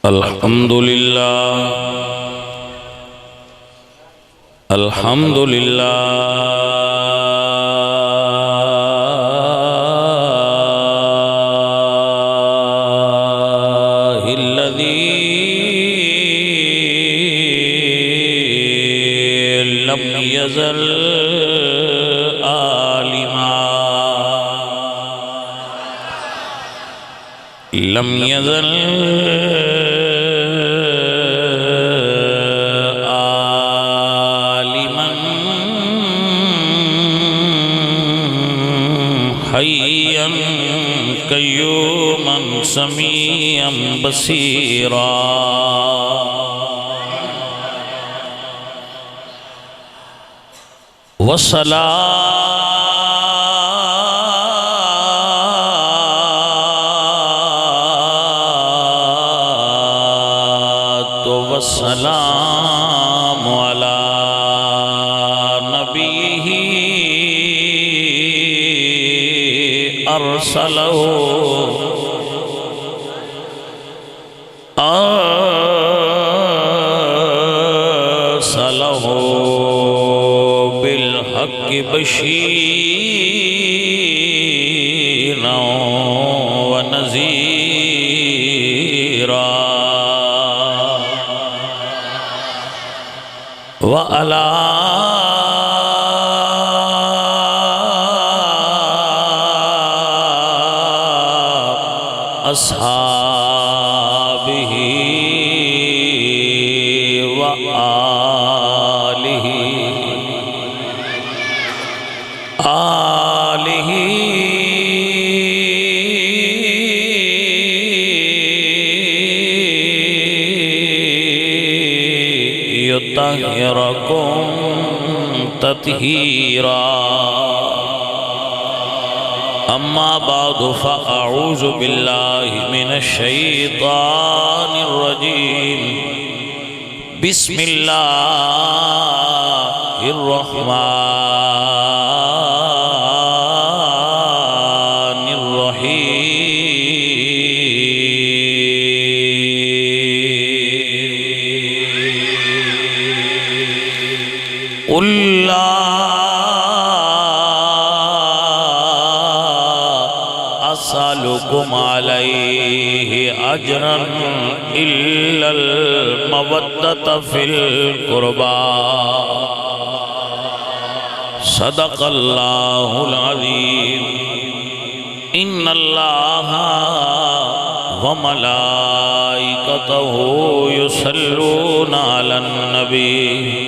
الحمدللہ الذی لم يزل عالما لم يزل عالما حيا قيوما سميعا بصيرا والصلاة والسلام على نبيه أرسله بالحق بشيرا ونذيرا وعلى أصحابه وآله يطهركم تطهيرا أما بعد فأعوذ بالله من الشيطان الرجيم بسم الله الرحمن الرحيم قل لا أسألكم عليه أجرا إلا المودة في القربى صدق الله العظيم إن الله وملائكته يصلون على النبي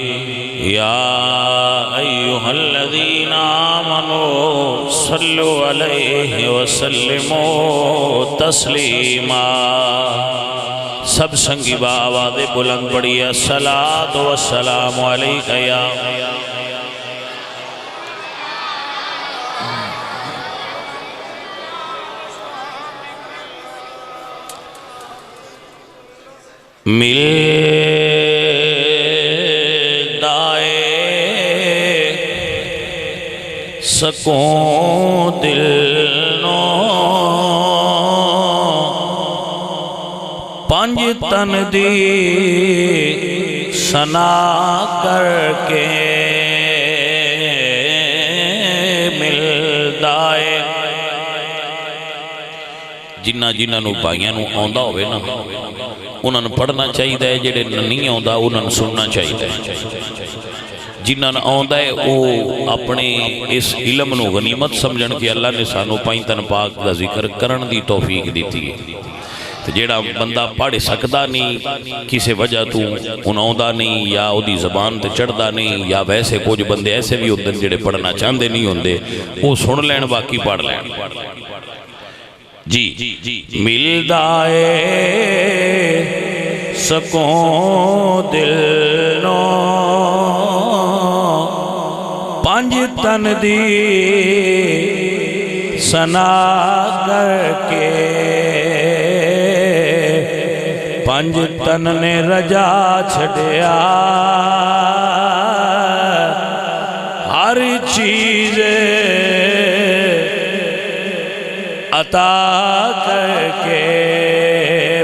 يا أيها الذين آمنوا صلوا عليه وسلموا تسلیما سب سنگی با آواز بلند پڑھی الصلاۃ والسلام علیک یا سکون دل نو پنج تن دی سنا کر کے ملدائے جنہ نو بھائیاں نو آندا ہوئے نا انہاں نو پڑھنا چاہیے جڑے نہیں آندا انہاں نو سننا چاہیے جنہاں نو آندا ہے او اپنے اس علم نو غنیمت سمجھن کہ اللہ نے سانو پائنتن پاک دا ذکر کرن دی توفیق دیتی ہے تو جیڑا بندہ پڑھ سکدا نہیں کسی وجہ تو ان آندا نہیں یا او دی زبان تے چڑھدا نہیں یا ویسے کچھ بندے ایسے بھی ہوندے جڑے پڑھنا چاہندے نہیں ہوندے وہ سن لین باقی پڑھ لین جی ملدا اے سکون دل نو پنج تن دی سنا کر کے پنج تن نے رجا چھڑیا ہر چیز عطا کر کے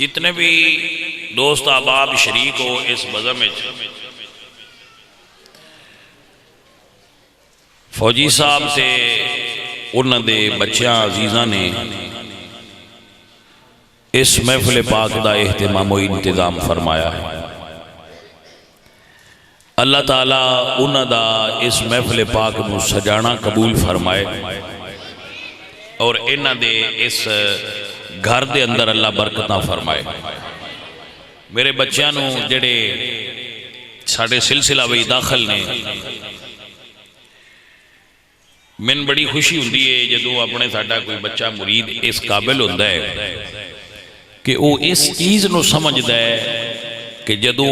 جتنے بھی دوست احباب شریک ہو اس بزم میں، فوجی صاحب سے انہوں دے بچیاں عزیزاں نے اس محفل پاک دا اہتمام و انتظام فرمایا ہے۔ اللہ تعالیٰ انہوں دا اس محفل پاک نو سجانا قبول فرمائے اور انہوں دے اس گھر دے اندر اللہ برکتاں فرمائے۔ میرے بچیاں نو جڑے ساڑھے سلسلہ وہی داخل نے، من بڑی خوشی ہوندی ہے جدو اپنے ساڑھا کوئی بچہ مرید اس قابل ہوندہ ہے کہ وہ اس چیز نو سمجھدا ہے کہ جدو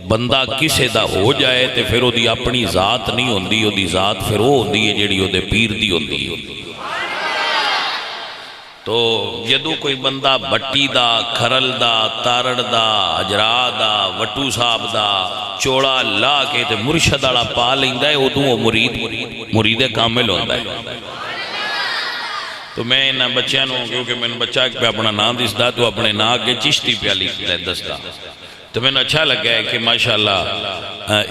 بندہ کسے دا ہو جائے تے پھر وہ دی اپنی ذات نہیں ہوندی، وہ دی ذات پھر وہ ہوندی ہے جیڑی وہ دے پیر دی ہوندی ہے۔ تو جدو کوئی بندہ بٹی دا، کھرل دا، تارڑ دا، اجرا دا، وٹو صاحب دا چوڑا لا کے تے مرشد آڑا پا لیندہ ہے، ادھوں وہ مرید کامل ہوندہ ہے۔ تو میں انہاں بچیاں نو، کیونکہ میں نے بچہ پہ اپنا نام دس دا تو اپنے نام کے چشتی پہ لکھ دس دا، تو میں نے اچھا لگا ہے کہ ماشاءاللہ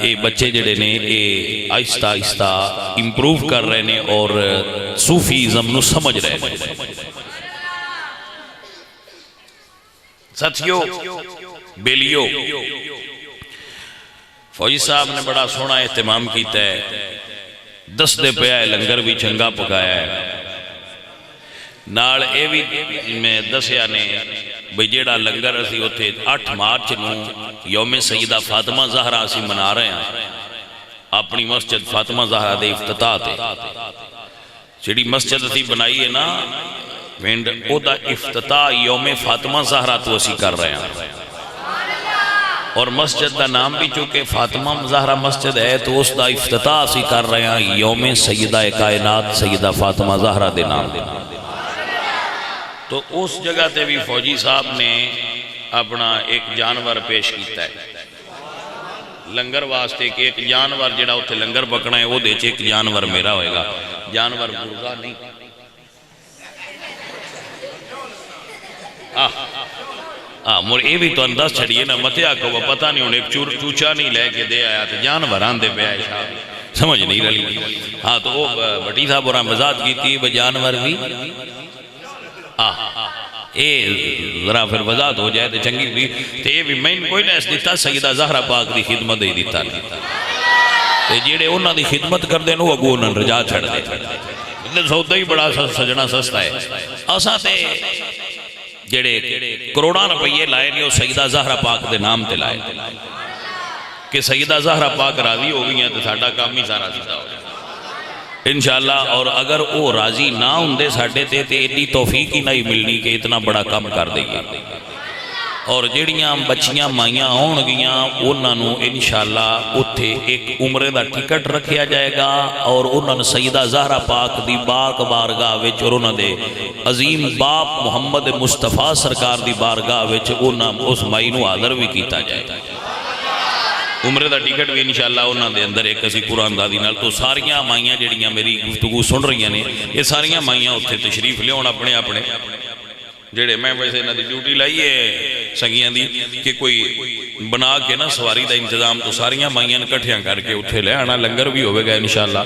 یہ بچے جڑے نے یہ آہستہ آہستہ امپروو کر رہے ہیں اور صوفیزم نو سمجھ رہے ہیں۔ ساتھیو بیلیو، فوجی صاحب نے بڑا سونا اہتمام کیتا ہے، دس دے پہ آئے لنگر بھی چنگا پکایا ہے، نال اے بھی میں دسیا نے بھئی جیڑا لنگر اسی ہوتے 8 مارچ نو یوم سیدہ فاطمہ زہرہ اسی منا رہے ہیں اپنی مسجد فاطمہ زہرہ دے افتتاح تے، جیڑی مسجد اسی بنائی ہے نا وینڈ او دا افتتاح یوم فاطمہ زہرہ تو اسی کر رہے ہیں، اور مسجد دا نام بھی چونکہ فاطمہ زہرہ مسجد ہے تو اس دا افتتاح اسی کر رہے ہیں یوم سیدہ کائنات سیدہ فاطمہ زہرہ دے نام دے۔ تو اس جگہ تے بھی فوجی صاحب نے اپنا ایک جانور پیش کیتا ہے لنگر واسطے کہ ایک جانور جڑا ہوتے لنگر پکنا ہے وہ دے چے ایک جانور میرا ہوئے گا، جانور مرغا نہیں۔ اے بھی تو انداز چھڑیے نا متے آکو وہ پتہ نہیں انہیں ایک چوچا نہیں لے کے دے آیا تو جانور آندے پہ آئے شاہ سمجھ نہیں رہی۔ ہاں تو وہ بٹی صاحب اور مزاد کی تھی وہ جانور بھی اے ذرا پھر وضاحت ہو جائے تو چنگی بھی تو یہ بھی میں کوئی نہ اس دیتا سیدہ زہرہ پاک دی خدمت ہی دیتا نہیں، جیڑے انہاں دی خدمت کر دیں وہ اگو انہاں رجا چھڑ دے، سودا ہی بڑا سجنا سستا ہے۔ اساں تے جیڑے کروڑاں روپیے لائے نہیں وہ سیدہ زہرہ پاک دے نام تے لائے کہ سیدہ زہرہ پاک راضی ہو گئی ہیں تو ساڑھا کام ہی سارا سیدہ ہو جائے انشاءاللہ، اور اگر وہ راضی نہ ہوندے ساڑھے تے اتنی توفیق ہی نہیں ملنی کہ اتنا بڑا کام کر دے گی۔ اور جڑیاں بچیاں مائیاں ہون گیاں انہاں نو انشاءاللہ اتھے ایک عمرے دا ٹکٹ رکھیا جائے گا اور انہاں سیدہ زہرہ پاک دی باک بارگاہ وچ اور انہاں دے عظیم باپ محمد مصطفیٰ سرکار دی بارگاہ وچ انہاں اس مائی نو حاضر بھی کیتا جائے گا۔ عمرے دا ٹکٹ بھی انشاءاللہ انہاں دے اندر ایک اسی قرآن دادی نال تو ساریاں مائیاں جڑیاں میری گفتگو سن رہی ہیں یہ ساریاں مائیاں اتھے تشریف لے ہون اپنے اپنے جڑے میں ویسے انہاں دی ڈیوٹی لائیے سنگیاں دی کہ کوئی بنا کے نا سواری دا انتظام تو ساریاں مائیاں کٹھیاں کر کے اتھے لے آنا لنگر بھی ہوئے گا انشاءاللہ،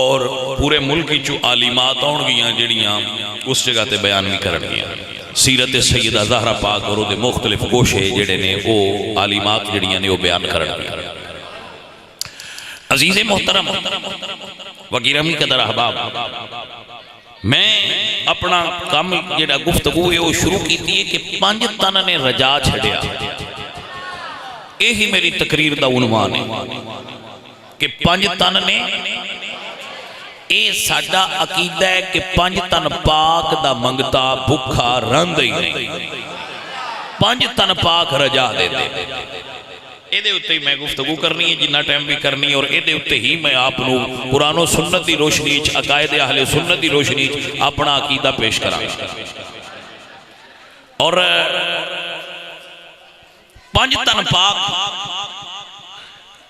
اور پورے ملک کی جو عالمات ہون گیاں جڑیاں اس جگہ تے بیان بھی کرن گیاں سیرت سیدہ زہرہ پاک اور دے مختلف گوشے جڑے نے وہ عالمات جڑیاں نے وہ بیان کرن گیاں۔ عزیز محترم وگرمی قدر احباب، میں اپنا کام جڑا گفتگو ہے وہ شروع کی تھی کہ 5 تن نے رجا چھڑیا، یہی میری تقریر دا عنوان ہے کہ 5 تن نے اے ساڈا عقیدہ ہے کہ 5 تن پاک دا منگتا بھکھا رند ہی نہیں، 5 تن پاک رجا دے دے۔ اے دے اتے ہی میں گفتگو کرنی ہے جنہ ٹائم بھی کرنی ہے، اور اے دے اتے ہی میں آپ نو قرآن و سنت دی روشنی عقائد اہل سنت دی روشنی اپنا عقیدہ پیش کرا، اور 5 تن پاک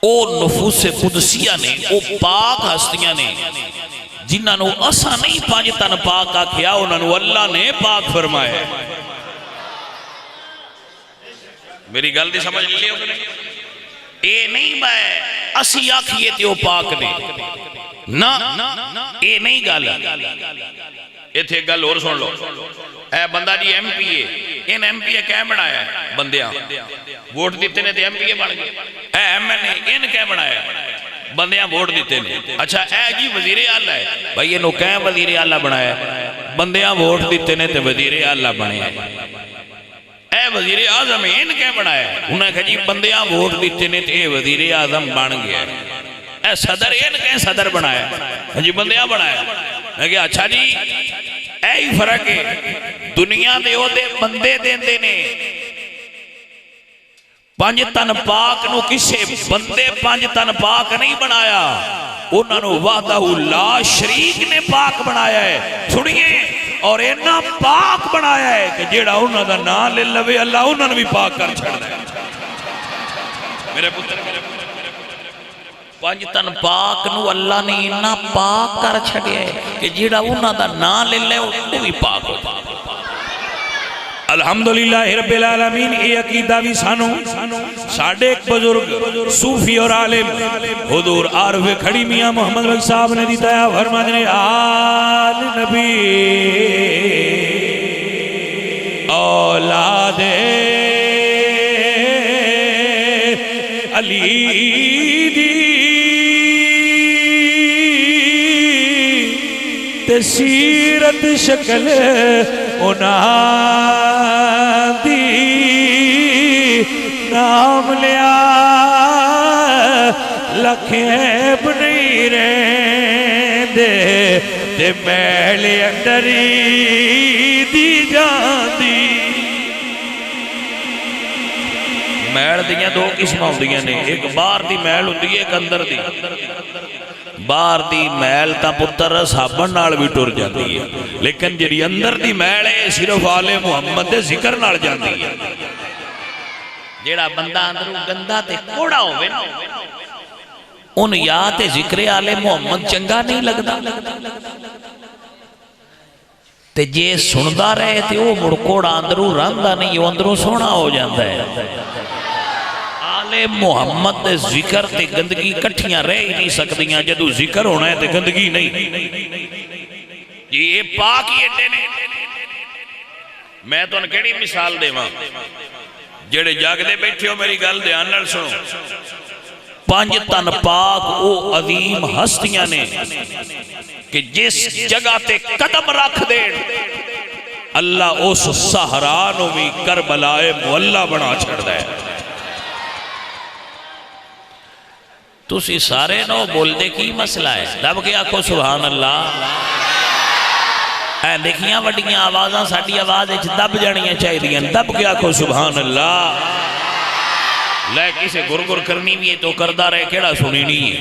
او نفوس قدسیہ نے، او پاک ہستیاں نے جنہاں نو اسا نہیں 5 تن پاک آکھیا، انہاں نو اللہ نے پاک فرمایا ہے۔ میری گل دی سمجھ لیو کہ نہیں؟ اے نہیں میں اسی آکھیے تے او پاک نے نا، اے نہیں گل۔ ایتھے گل اور سن لو، اے بندہ جی ایم پی اے، ان ایم پی اے کیا بنایا ہے؟ بندیاں ووٹ دیتے نے تے ایم پی اے بن گئے۔ اے ایم این اے ان کیا بنایا ہے؟ بندیاں ووٹ دیتے نے۔ اچھا اے جی وزیر اعلیٰ ہے، بھائی انہوں کہیں وزیر اعلیٰ بنایا ہے؟ بندیاں ووٹ دیتے نے تے وزیر اعلیٰ بنے ہیں۔ اے وزیر اعظم ان کیا بنایا ہے؟ انہوں نے کہا جی بندیاں ووٹ دیتے نے تے وزیر اعظم بن گیا ہے۔ اے صدر ان کہیں صدر بنایا ہے؟ جی بندیاں بنایا ہے۔ میں کہا اچھا جی اے ہی فرق ہے، دنیا دے او دے بندے دیندے نے، پانچ تن پاک نو کسے بندے پانچ تن پاک نہیں بنایا، انہوں نے وحدہ لا شریک نے پاک بنایا ہے۔ سنیے، اور اینا پاک بنایا ہے کہ جیڑا انہوں دا نام لے لوے اللہ انہوں نے بھی پاک کر چھڑ دے۔ میرے پتر پانچ تن پاک نو اللہ نے اینا پاک کر چھڑے ہے کہ جیڑا انہوں دا نام لے لے انہوں بھی پاک ہو۔ الحمدللہ رب العالمین، یہ عقیدہ بھی سانو ساڑھے ایک بزرگ صوفی اور عالم حضور عارف کھڑی میاں محمد بخش صاحب نے دیتا ہے، فرماتے ہیں آل نبی اولاد علی دی تسیرت شکل دی نام لیا لکھیں نہیں رہن دے تے میل اندری دی جان دی۔ میل دیاں دو قسم ہوندیاں نے، ایک باہر دی میل ہوندی ہے، ایک اندر دی۔ باہر دی میل تا پتر صحابہ نال بھی ٹر جاتی ہے، لیکن جڑی اندر دی میل ہے صرف آل محمد دے ذکر نال جاتی ہے۔ جیڑا بندہ اندروں گندا تے کوڑا ہوئے نا، ان یا تے ذکر آل محمد چنگا نہیں لگدا، تے جے سندا رہے تے وہ مڑ کوڑا اندروں رہندا نہیں، وہ اندروں سونا ہو جاتا ہے۔ محمد دے ذکر تے گندگی کٹھیاں رہ ہی نہیں سکتیاں، جدو ذکر ہونا ہے تے گندگی نہیں۔ یہ پاک ہی اڈے نے۔ میں تو ان کیڑی مثال دے ماں جڑے جاگ دے بیٹھے ہو، میری گل دھیان نال سنو۔ پانچ تن پاک او عظیم ہستیاں نے کہ جس جگہ تے قدم رکھ دے اللہ اس صحرا بھی کربلائے معلّہ بنا چھڑ دے۔ تو اسی سارے نو بول دے کی مسئلہ ہے؟ دب کے آکھو سبحان اللہ۔ اے دیکھیاں وڈیاں آوازاں ساڑی آواز اچھ دب جانیاں چاہی دیاں، دب کے آکھو سبحان اللہ۔ لے کسے گرگر کرنی بھی ہے تو کردہ رہے کیڑا سنی نہیں ہے۔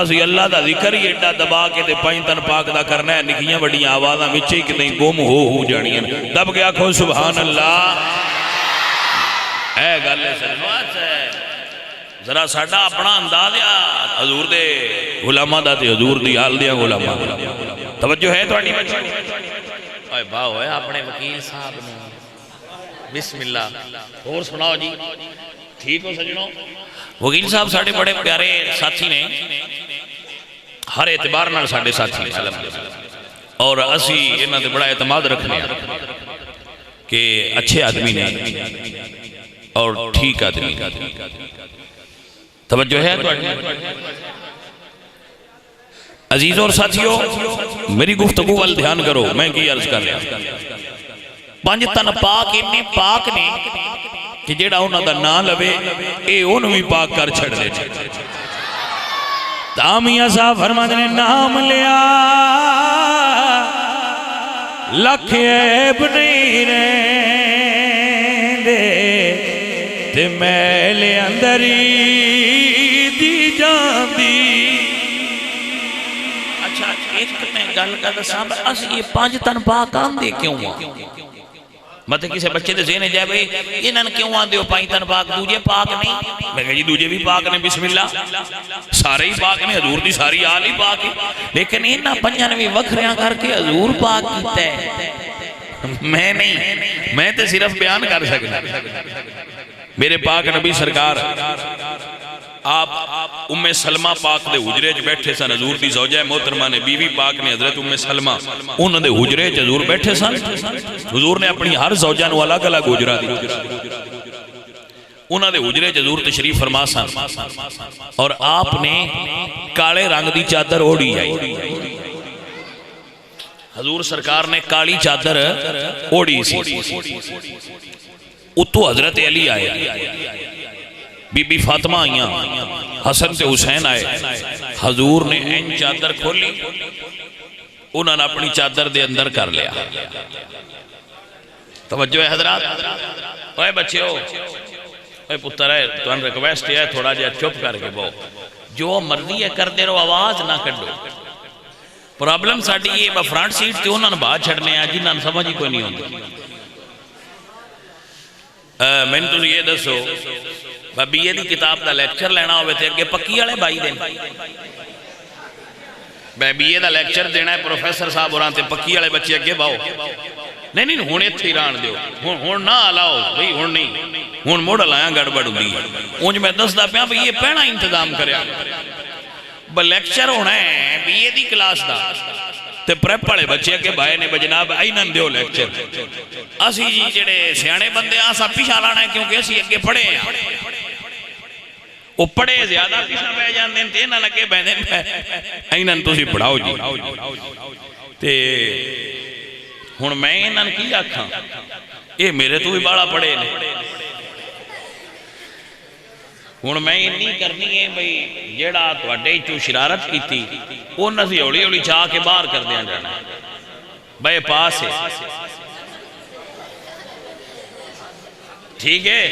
اسی اللہ دا ذکر ہی ایڈا دبا کے دے پائن تن پاک دا کرنا ہے، نکیاں وڈیاں آوازاں وچے کتیں گم ہو جانیاں۔ دب کے آکھو سبحان اللہ۔ اے گالے سنوات ہے ذرا ساڑھا اپنا انداز یا حضور دے علماء دا تے حضور دی حال دیا علماء۔ توجہ ہے تو اٹھی بچے اے باؤ ہے اپنے وکیل صاحب نے بسم اللہ اور سناؤ جی ٹھیک ہو سجنوں۔ وکیل صاحب ساڑھے بڑے پیارے ساتھی نے، ہر اعتبار نال ساڑھے ساتھی اور اسی انہاں دے بڑا اعتماد رکھنے ہیں کہ اچھے آدمی نے اور ٹھیک آدمی۔ توجہ ہے تو عزیز اور ساتھیوں، میری گفتگو وال دھیان کرو، میں کی عرض کر رہا۔ پانچ تن پاک اتنے پاک نے کہ جیڑا انہوں دا نام لوے اے انہوں بھی پاک کر چھڑ دے۔ دامیہ صاحب فرماتے نے نام لیا لکھ عیب نہیں رہن دے تے میل اندری دی جان دی۔ اچھا ایک میں گل کرتا صاحب اس یہ پانچ تن پاک آن دے کیوں ہوا؟ مطلب کسی بچے دے ذہن جائے بھئی انہاں کیوں آن دے ہو پانچ تن پاک دوجے پاک نہیں؟ میں کہا جی دوجے بھی پاک نے بسم اللہ سارے ہی پاک نے، حضور دی ساری آل ہی پاک ہے، لیکن انہاں پنجاں نے بھی وکھریاں کر کے حضور پاک کیتا ہے۔ میں نہیں، میں تے صرف بیان کر سکتا میرے پاک نبی سرکار آپ ام سلمہ پاک دے حجرے چ بیٹھے سن، حضور دی زوجہ محترمہ نے، بیوی پاک نے حضرت ام سلمہ انہوں دے حجرے چ حضور بیٹھے سن. حضور نے اپنی ہر زوجہ نو الگ الگ حجرہ دی، انہوں دے حجرے چ حضور تشریف فرما سن اور آپ نے کالے رنگ دی چادر اوڑھی آئی. حضور سرکار نے کالی چادر اوڑھی سی. اتو حضرت علی آئے، بی بی فاطمہ آئیاں، حسن تے حسین آئے. حضور نے این چادر کھولی، انہوں نے اپنی چادر دے اندر کر لیا. توجہ ہے حضرات. اوے بچے ہو، اوے پتر ہے، تو ان ریکویسٹ ہے تھوڑا جا چپ کر کے بہو، جو مرضی ہے کر دے رہو، آواز نہ کڈو. پرابلم ساڑھی یہ فرنٹ سیٹ تے انہوں نے بات چھڑنے ہیں، جنہوں نے سمجھ ہی کوئی نہیں ہوندی. میں نے تو یہ دسو بی اے دی کتاب دا لیکچر لینا ہوئے تھے کہ پکی والے بھائی دیں، بی اے دا لیکچر دینا ہے پروفیسر صاحب اور آنتے پکی والے بچے اگے باؤ. نہیں ہونے تھے ایران دیو، ہون نہ آلاؤ بھئی، ہون نہیں، ہون موڑ لائیں گڑبڑ ہوئی. اونج میں دس دا پیا بھئی یہ پہنا انتظام کریا لیکچر ہونا ہے be a the class the تے پریپ والے بچے کے بھائی نے بجناب اینن دیو لیکچر. اسی جی جڑے سیانے بندے آسا پیچھا لانا ہے کیونکہ اسی اگے پڑھے ہیں. وہ پڑھے زیادہ پیچھا بہ جاندے ہیں تے انہاں لگے بہنے اینن تو سی پڑھاؤ جی. تے ہن میں انہاں کی آکھاں، اے میرے تو بھی بڑا پڑھے نے. ہن میں انی کرنی ہے بھئی جیڑا تواڈے چوں شرارت کیتی انہاں سی ہولی ہولی چاہ کے باہر کر دیاں جانا ہے. بے پاس ہے ٹھیک ہے.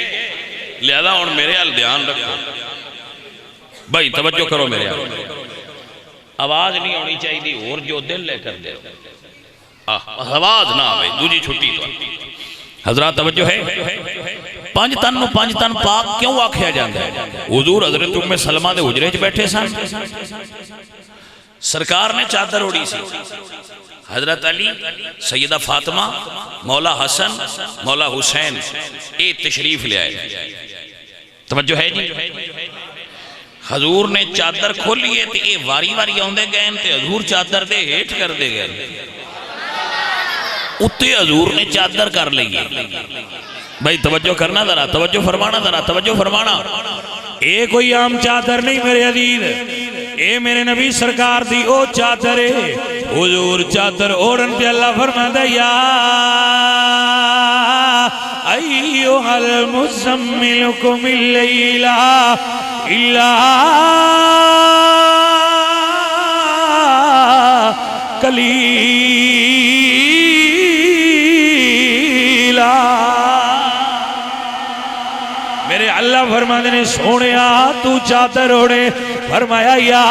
لہذا ہن میرے حال دھیان رکھو بھائی، توجہ کرو میرے حال. آواز نہیں ہونی چاہیے اور جو دل لے کر دے، آواز نہ آوے دوجی چھٹی. تو حضرات توجہ ہے، پانچ تن پاک کیوں آکھیا جاندہ ہے؟ حضور حضرت ام سلمہ دے حجرے چ بیٹھے سن، سرکار نے چادر اوڑھی سی. حضرت علی، سیدہ فاطمہ، مولا حسن، مولا حسین اے تشریف لے آئے. توجہ ہے جی. حضور نے چادر کھولیے تے اے واری واری آندے گئے تے حضور چادر دے ہیٹ کر دے گئے. اتے حضور نے چادر کر لئیے. بھائی توجہ کرنا ذرا، توجہ فرمانا ذرا، توجہ فرمانا. اے کوئی عام چادر نہیں میرے عزیز، اے میرے نبی سرکار دی او چادر ہے. حضور چادر اوڑن پہ اللہ فرماتا یا ایوہ المزمل قم اللیل الا قلیلا. میرے اللہ فرماتے نے سونیا تو چادر اوڑے، فرمایا یا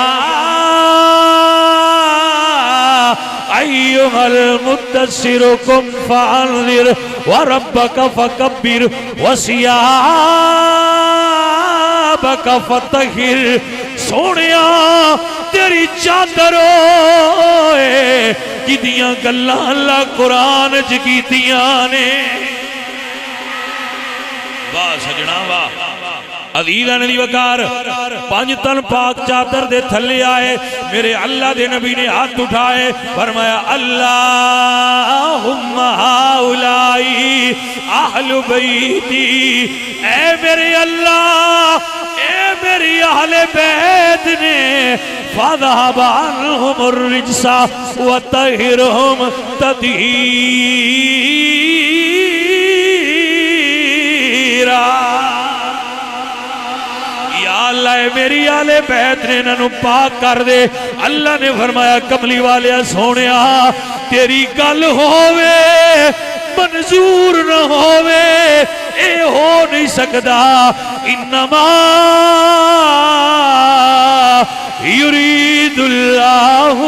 ایوہ المدثر قم فانذر وربک فکبر وثیابک فطہر. سونیا تیری چادر ہوئے کدیاں گلہ اللہ قرآن جگیتیاں نے. واہ سجنا واہ. عزیزاں دی وقار پانچ تن پاک چادر دے تھلے آئے. میرے اللہ دے نبی نے ہاتھ اٹھائے، فرمایا اللہم ہاؤلائی اہل بیتی. اے میرے اللہ، اے میری اہل بیت نے فَذَهَبَ عَنْهُمُ الرِّجْسَ وَطَهِّرْهُمْ تَطْهِيرًا. یا اللہ میری آل بیت نے انہوں پاک کر دے. اللہ نے فرمایا کملی والے سونیا تیری گل ہووے منظور نہ ہووے اے ہو نہیں سکدا. انما یرید اللہ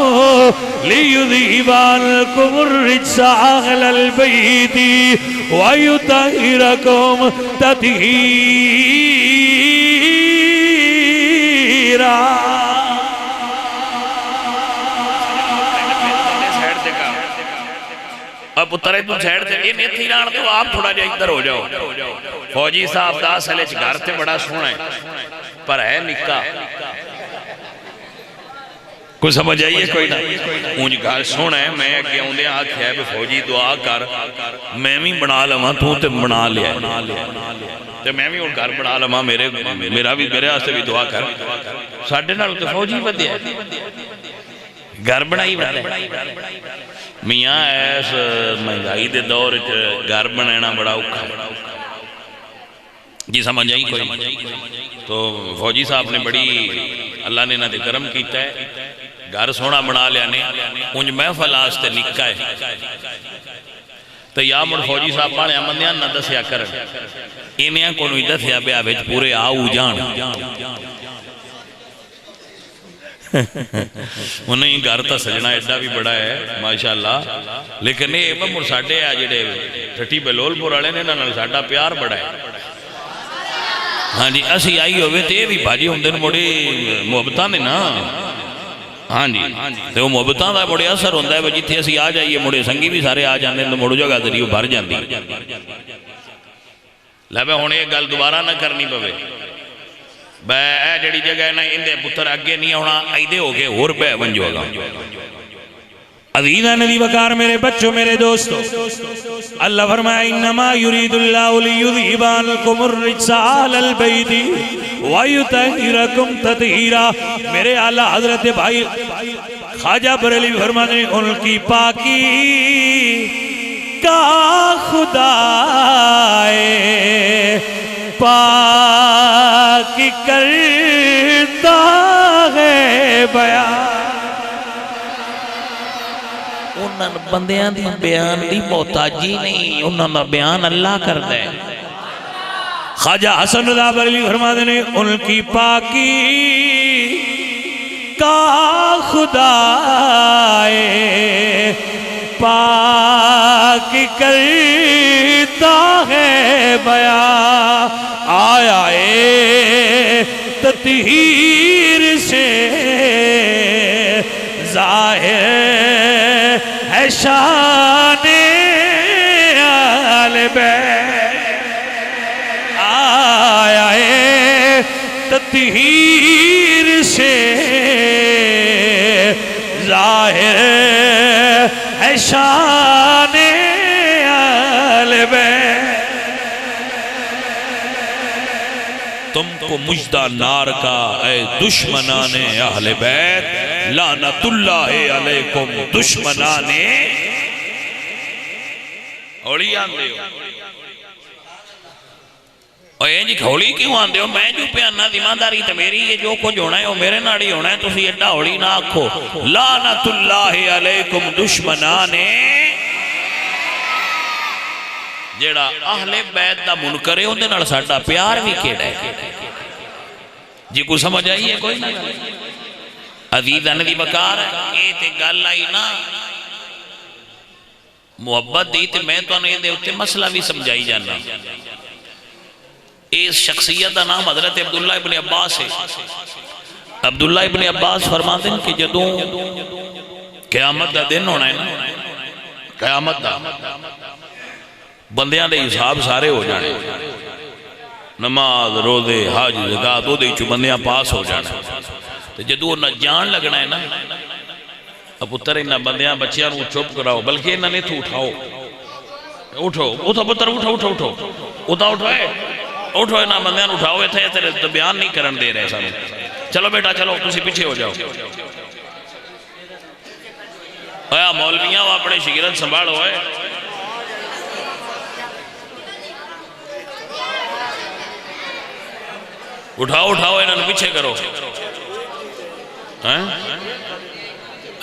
لیذہب عنکم الرجس اہل البیت ویطہرکم تطہیرا. اب اترے تو سیڑ سے یہ نیت ہی ران دے آپ تھوڑا جا ادھر ہو جاؤ. فوجی صاحب دا اصل وچ گھر تے بڑا سونا ہے پر ہے نکا کوئی سمجھ آئیے کوئی نہ اونج گھر سونا ہے میں اگے اوندے آکھیا ہے فوجی دعا کر میں بھی بنا لواں تو تے بنا لیا تے میں بھی ہن گھر بنا لواں میرا بھی میرے واسطے بھی دعا کر ساڈے نال تے فوجی ودیا گھر بنائی ودیا میاں ایس مہنگائی دے دور وچ گھر بنانا بڑا اوکھا جی سمجھ آئی کوئی تو فوجی صاحب نے بڑی اللہ نے نہ دے کرم کیتا ہے گھر سونا بنا لیا نے انج محفل آستے نکا ہے تو یا مڑ فوجی صاحب پانے آمدیاں نہ دسیا کرن انہیں کو نوی دسیا بیا بیچ پورے آؤ جان انہیں گھر تا سجنا ایڈا بھی بڑا ہے ماشاءاللہ لیکن یہ مڑ ساڑھے آجڑے ٹھٹی بلول پور آلے نے نہ ساڑھا پیار بڑا ہے ہاں جی اسی آئی ہوئے تے بھی بھاجی ہوں دن موڑی محبتاں نے نا ہاں جی تے وہ محبتاں دا موڑے اثر ہوندہ ہے جتھے اسی آ جائیے موڑے سنگی بھی سارے آ جاندے تو موڑو جگہ دریو بھر جاندی لے بے ہونے ایک گل دوبارہ نہ کرنی پوے بے اے جڑی جگہ ہے نا اندے پتر اگے نہیں ہونا ایدے ہو کے اور بے ونجو گا عزیزہ ندی وقار میرے بچوں میرے دوستوں اللہ فرمائے انما یرید اللہ لیذہب عنکم الرجس اہل البیت ویطہرکم تطہیرا میرے اعلیٰ حضرت بھائی خواجہ بریلوی فرماتے ہیں ان کی پاکی کا خدا پاک کرتا ہے بیان انہاں بندیاں دی بیان دی محتاجی نہیں انہاں دا بیان اللہ کر دے خواجہ حسن رضا بریلوی فرماتے ہیں ان کی پاکی کا خدا پاک کرتا ہے بیان آیا تطہیر سے ظاہر ہے شان آل بیت آیا تطہیر سے ظاہر ہے شان آل بیت تم کو مجدہ نار کا اے دشمنان اہل بیت لعنت اللہ علیکم دشمنان ہولی آندے ہو اور یہ جی کھولی کیوں آندے ہو میں جو پیانا دیمانداری تے میری یہ جو کچھ ہونا ہے وہ میرے ناڑی ہونا ہے تو اسی ایڈا ہولی نہ آکھو لعنت اللہ علیکم دشمنان جیڑا اہل بیت دا منکر ہے اندے نال ساڈا پیار بھی کیڑا ہے جی کو سمجھ آئیے کوئی نہ عزیزہ ندی بکار اے تے گل آئی نا محبت دی تے میں تو نہیں دے اتے مسئلہ بھی سمجھائی جانا اس شخصیت دا نام حضرت عبداللہ ابن عباس ہے عبداللہ ابن عباس فرماتے ہیں کہ جدوں قیامت دا دن ہونا ہے نا قیامت دا بندیاں دے حساب سارے ہو جانے نماز روزے حج زکات او دے چ بندیاں پاس ہو جانا تے جدوں نہ جان لگنا ہے نا پتر انہاں بندیاں بچیاں نو چپ کراؤ بلکہ انہاں نے تو اٹھاؤ اٹھو اٹھو پتر اٹھو اٹھو اٹھو اٹھا اٹھائے اٹھو انہاں بندیاں نو اٹھاؤ ایتھے تیرے بیان نہیں کرن دے رہے سانو چلو بیٹا چلو تسی پیچھے ہو جاؤ ایا مولویاں اپنے شگرد سنبھالو ہے اٹھاؤ اٹھاؤ انہوں نے پیچھے کرو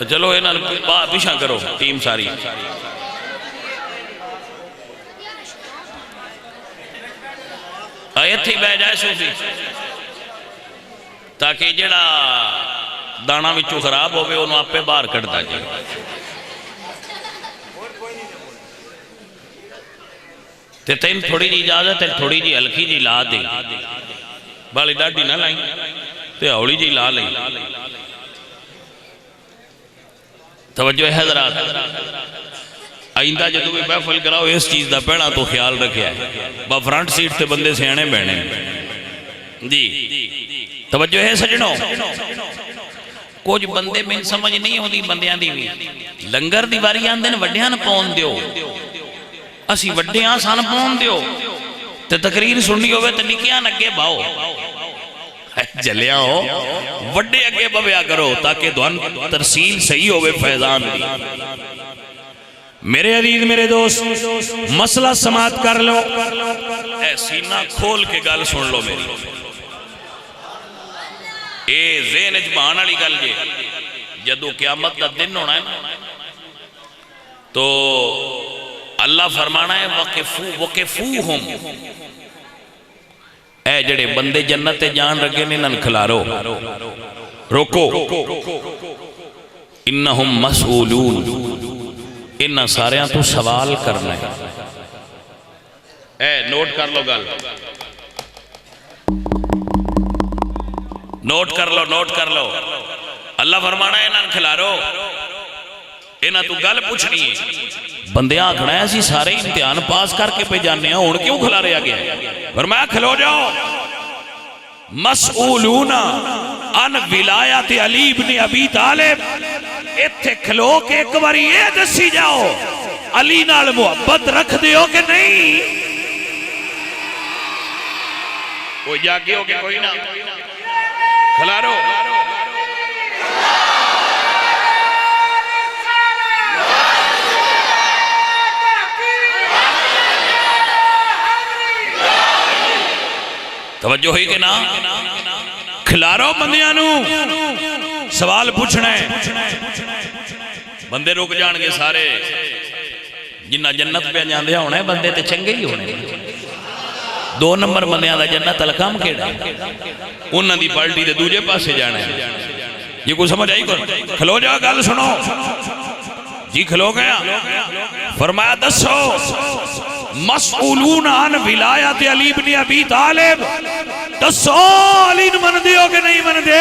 چلو انہوں نے پیچھا کرو ٹیم ساری آیت ہی بہ جائے صوفی تاکہ جڑا دانا وچوں خراب ہوئے انہوں آپ پہ باہر کٹ دا جائے تے تین تھوڑی جی اجازت ہے تھوڑی جی ہلکی جی لا دے بالی ڈاڈی نہ لائیں تے اولی جی لا لیں توجہ ہے حضرات آئندہ جدو بھی محفل کراؤ اس چیز دا پہلا تو خیال رکھیا ہے با فرنٹ سیٹ تے بندے سیانے بہنے جی توجہ ہے سجنوں کچھ بندے میں سمجھ نہیں ہوتی بندیاں دی بھی لنگر دی واری آندے نے وڈیاں نہ پون دیو اسی وڈیاں سان پون دیو تے تقریر سننی ہوئے تے نکیاں نگے باؤ جلیا ہو وڈے اگے بویا کرو تاکہ دوان ترسیل صحیح ہوئے فیضان دی میرے عزیز میرے دوست مسئلہ سماعت کر لو اے سینہ کھول کے گل سن لو میری اے ذہن اجبان علی گل جے جدو قیامت دا دن ہونا ہے تو اللہ فرمانا ہے وقفوہم اے جڑے بندے جنت جان رکھے نن کھلارو روکو انہم مسئولون انہاں ساریاں تو سوال کرنا ہے اے نوٹ کر لو گل نوٹ کر لو اللہ فرمانا ہے انہاں کھلارو انہاں تو گل پوچھنی ہے بندے آکھنا ہے اسی سارے امتحان پاس کر کے پہ جانے ہیں ہون کیوں کھلا رہا گیا فرمایا کھلو جاؤ مسئولون ان ولایت علی بن ابی طالب اتھے کھلو کہ ایک باری یہ دسی جاؤ علی نال محبت رکھ دیو کہ نہیں کوئی جاگے ہو کہ کوئی نہ کھلارو توجہ ہوئی کہ نا کھلارو بندیانو سوال پوچھنا ہے بندے رک جان گے سارے جنہ جنت پہ جاندے ہونے بندے تے چنگے ہی ہونے دو نمبر بندیاں دا جنت الکام کیڑا انہاں دی پارٹی دے دوجے پاسے جانے یہ کوئی سمجھ آئی کون کھلو جا گل سنو جی کھلو گیا فرمایا دسو مسئولون عن ولایت علی بن ابی طالب دسو علی من دیو کہ نہیں من دے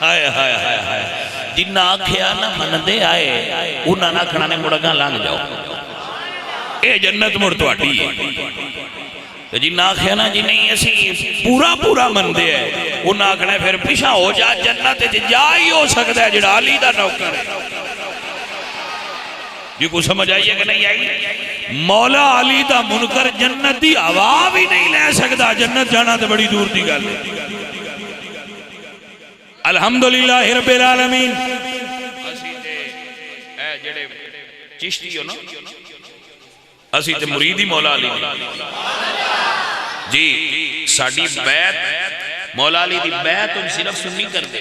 ہائے ہائے ہائے ہائے جنہ آکھیا نہ من دے آئے انہاں نہ کھڑانے مڑگاں لانگ جاؤ اے جنت مرتواٹی ہے جنہ آکھیا نا جی نہیں ایسی پورا من دے ہے انہاں آکھنا پھر پیشہ ہو جا جنت جا ہی ہو سکتا ہے جڑا علی دا نوکر ہے یہ کو سمجھ آئیے کہ نہیں آئی مولا علی دا منکر جنت دی ہوا بھی نہیں لے سکتا جنت جانا تو بڑی دور دی گل الحمدللہ رب العالمین اسی تے اے جڑے چشتی ہو نا اسی تے مریدی مولا علی جی ساڑی بیعت مولا علی دی بیعت ہم صرف سنی کر دے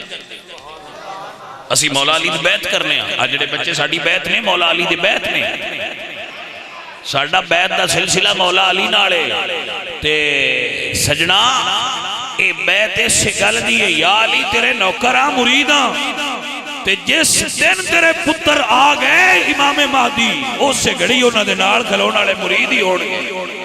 اسی مولا علی دی بیعت کرنے ہیں آج جڑے بچے ساڑی بیعت نے مولا علی دی بیعت نے ساڑا بیعت دا سلسلہ مولا علی ناڑے تے سجنا اے بیعت سے گل دیئے یا علی تیرے نوکرہ مریداں تے جس دن تیرے پتر آگئے امام مہدی اس سے گھڑی انہوں نے نال کھلونا والے مرید ہی اوڑ گئے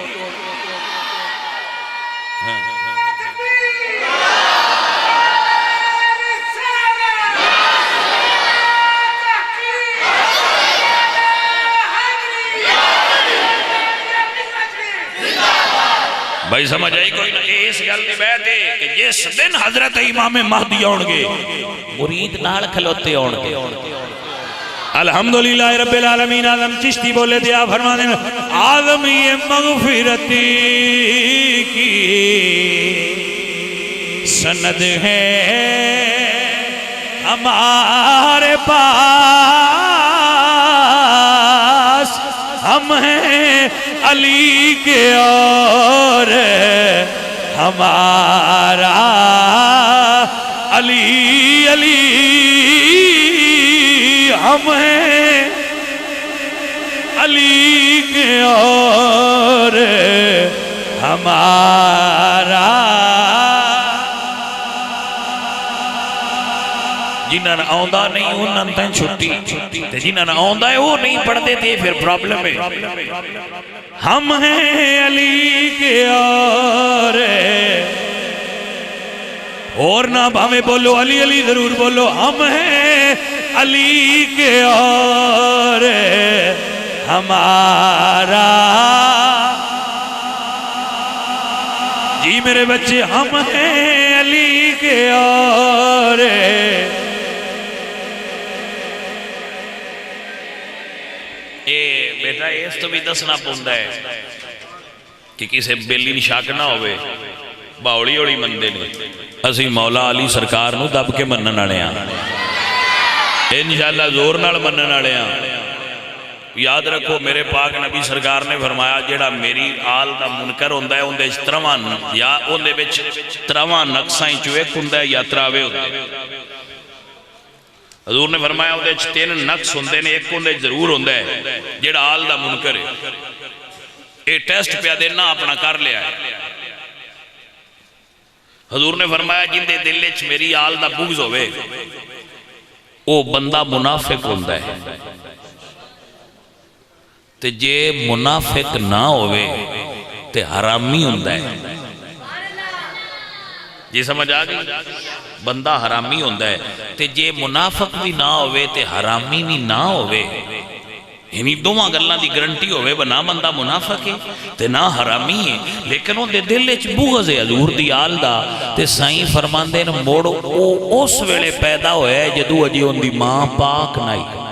بھائی سمجھ آئی کوئی نہ اس گل دی بیعت ہے کہ جس دن حضرت امام مہدی آن گے مرید نال کھلوتے آن گے الحمدللہ رب العالمین آدم چشتی بولے دیا فرمانے آدم یہ مغفرتی کی سند ہے ہمارے پاس ہم ہیں علی کے اور ہمارا علی ہم ہیں علی کے اور ہمارا جنہاں نہ آؤندہ نہیں انہاں تین چھٹی جنہاں نہ آؤندہ ہے وہ نہیں پڑھتے تھے پھر پرابلم ہے ہم ہیں علی کے اور نہ بھامے بولو علی ضرور بولو ہم ہیں علی کے اور ہمارا جی میرے بچے ہم ہیں علی کے اور بیٹا اس تو بھی دسنا پوندا ہے کہ کسے بیلی نشاک نہ ہوئے باوڑی ہوڑی مندے نے اسی مولا علی سرکار نو دب کے منن والے ہاں انشاءاللہ زور نال منن والے ہاں یاد رکھو میرے پاک نبی سرکار نے فرمایا جیڑا میری آل دا منکر ہوندا ہے اون دے ترواں یا اون دے وچ ترواں نقصاں چوں ایک ہوندا ہے یا تراوے ہوندے حضور نے فرمایا اون دے 3 نقص ہوندے نے ایک اون دے ضرور ہوندا ہے جیڑا آل دا منکر ہے اے ٹیسٹ پیا دینا اپنا کر لیا ہے حضور نے فرمایا جن دے دل وچ میری آل دا بغض ہوے او بندہ منافق ہوندا ہے تے جے منافق نہ ہوئے تے حرامی ہوندا ہے جی سمجھ آ گئی بندہ حرامی ہوندا ہے تے جے منافق بھی نہ ہوئے تے حرامی بھی نہ ہوئے یعنی دوواں گلاں دی گارنٹی ہوئے نہ بندہ منافق ہے تے نہ حرامی ہے لیکن اون دے دل وچ بغض ہے حضور دی آل دا تے سائیں فرماندے نے موڑ او اس ویلے پیدا ہویا ہے جدوں اجے اون دی ماں پاک نہ ہی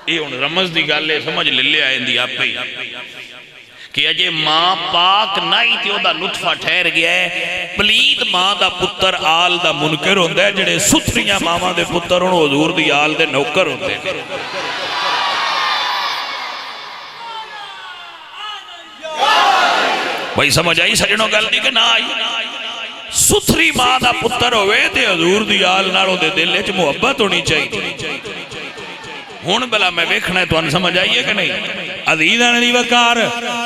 یہ ان رمز دی گل ہے سمجھ لے لیا اندی آپ پہ کہ اجے ماں پاک نائی تھی او دا نطفہ ٹھہر گیا ہے پلید ماں دا پتر آل دا منکر ہوندہ ہے جڑے ستریاں ماما دے پتر انہوں حضور دی آل دے نوکر ہوندے ہیں بھائی سمجھ آئی سجنوں گل دی کہ نہ آئی ستری ماں دا پتر ہوئے تے حضور دی آل ناروں دے دل وچ محبت ہونی چاہیے ہون بلا میں ویکھنا ہے تو ان سمجھ آئیے کہ نہیں عزیزان علی وقار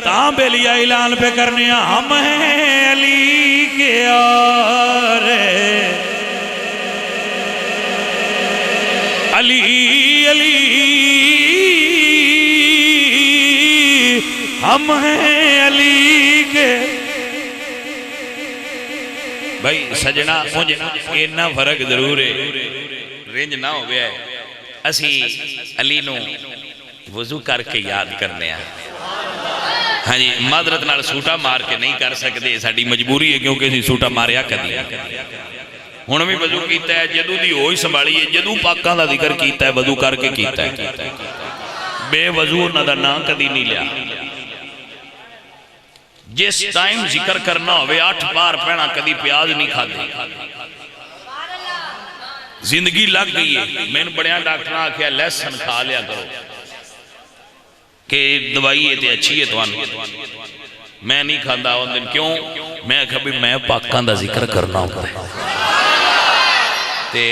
تاں بے لیا اعلان پہ کرنے ہم ہیں علی کے اور علی علی ہم ہیں علی کے بھائی سجنہ مجھے اینا فرق ضرور ہے رینج نہ ہو گیا ہے اسی علی نو وضو کر کے یاد کرنے ہیں ہاں جی معذرت نال سوٹا مار کے نہیں کر سکتے ساڈی مجبوری ہے کیونکہ اسی سوٹا ماریا کدی ہن بھی وضو کیتا ہے جدوں دی ہوئی سنبھالی ہے جدوں پاکاں دا ذکر کیتا ہے وضو کر کے کیتا ہے بے وضو انہاں دا نام کدی نہیں لیا جس ٹائم ذکر کرنا ہوئے 8 بار پہنا کدی پیاز نہیں کھاتے زندگی لگ گئی ہے میں نے بڑیاں ڈاکٹر آکھیا لیسن کھا لیا کرو کہ دوائی ہے تے اچھی ہے توان میں نہیں کھاندا ان دن کیوں میں کبھی میں پاکاں دا ذکر کرنا ہوتا ہے تے